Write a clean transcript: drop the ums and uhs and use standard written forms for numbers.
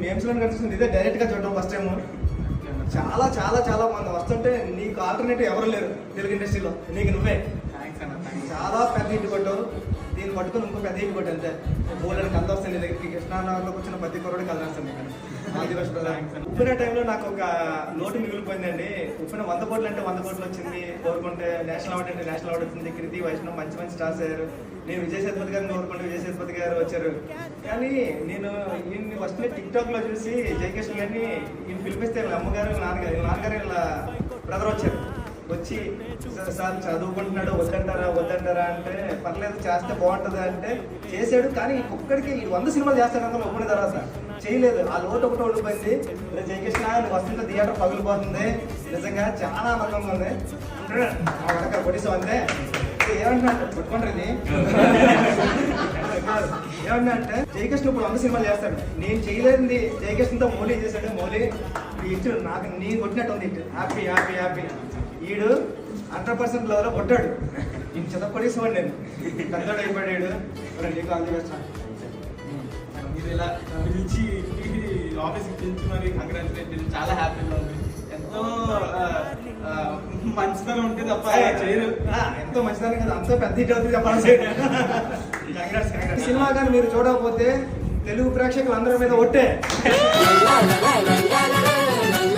Memes లో కనిపిస్తుంది, ఇదే డైరెక్ట్ గా చూడడం ఫస్ట్ టైం. చాలా చాలా చాలా మంది వస్తుంటే నీకు ఆల్టర్నేటివ్ ఎవరు లేరు తెలుగు ఇండస్ట్రీలో, నీకు నువ్వే. చాలా పెద్ద హిట్ కొట్టావు, దీన్ని పట్టుకుని ఇంకో పెద్ద హిట్ కొట్టు అంతే. బోల్డెన్ కథ వస్తుంది నీ దగ్గరికి, కృష్ణానగర్లో వచ్చిన ప్రతి కొరడు కథ రాస్తాను. ఉప్పిన టైంలో నాకు ఒక లోటు మిగిలిపోయిందండి. ఉప్పిన 100 కోట్లు అంటే 100 కోట్లు వచ్చింది, కోరుకుంటే నేషనల్ అవార్డు అంటే నేషనల్ అవార్డు వచ్చింది, కృతి వైష్ణవ్ మంచి మంచి స్టార్స్ అయ్యారు. నేను విజయ్ సేతుపతి గారిని కోరుకుంటే విజయ్ సేతుపతి గారు వచ్చారు. కానీ నేను ఈయన్ని ఫస్ట్ టిక్ టాక్ లో చూసి జయకృష్ణ గారిని ఈయన పిలిపిస్తే వీళ్ళ అమ్మగారు నాన్నగారు వీళ్ళ బ్రదర్ వచ్చారు. వచ్చి సార్ చదువుకుంటున్నాడు, వద్దంటారా అంటే పర్లేదు చేస్తే బాగుంటుంది అంటే చేశాడు. కానీ ఒక్కడికి 100 సినిమాలు చేస్తాడు అందులో ఒప్పుకునే తర్వాత చేయలేదు. ఆ లోటు ఒకటి ఉండిపోయింది. జయకృష్ణ నువ్వు వస్తుంటే థియేటర్ పగిలిపోతుంది, నిజంగా చాలా ఆనందంగా ఉంది అంటే పొడిసాం అంతే. ఏమంటున్నా పట్టుకుంటారు ఇది ఏమన్నా అంటే జయకృష్ణ ఇప్పుడు 100 సినిమాలు చేస్తాడు, నేను చేయలేదండి జయకృష్ణతో మౌలి చేశాడు. మౌలి ఇటు నాకు నేను కొట్టినట్టు ఉంది, ఇటు హ్యాపీ హ్యాపీ హ్యాపీ. ఈడు 100% లెవెల్లో కొట్టాడు, నేను చిన్నపడేసేవాడు, నేను పెద్దోడు అయిపోయాడు. నీకు ఆల్ ది బెస్ట్. మీరు ఇలా పిలిచి ఆఫీస్కి పిలిచి మరి కంగ్రాచులేట్, చాలా హ్యాపీగా ఉంది. ఎంతో మంచితనం ఉంటే తప్ప చేయరు. ఎంతో మంచితనం కదా, అంతో పెద్ద హిట్ అవుతుంది చెప్పాలి. సినిమా కానీ మీరు చూడకపోతే తెలుగు ప్రేక్షకులు అందరి మీద ఒట్టే.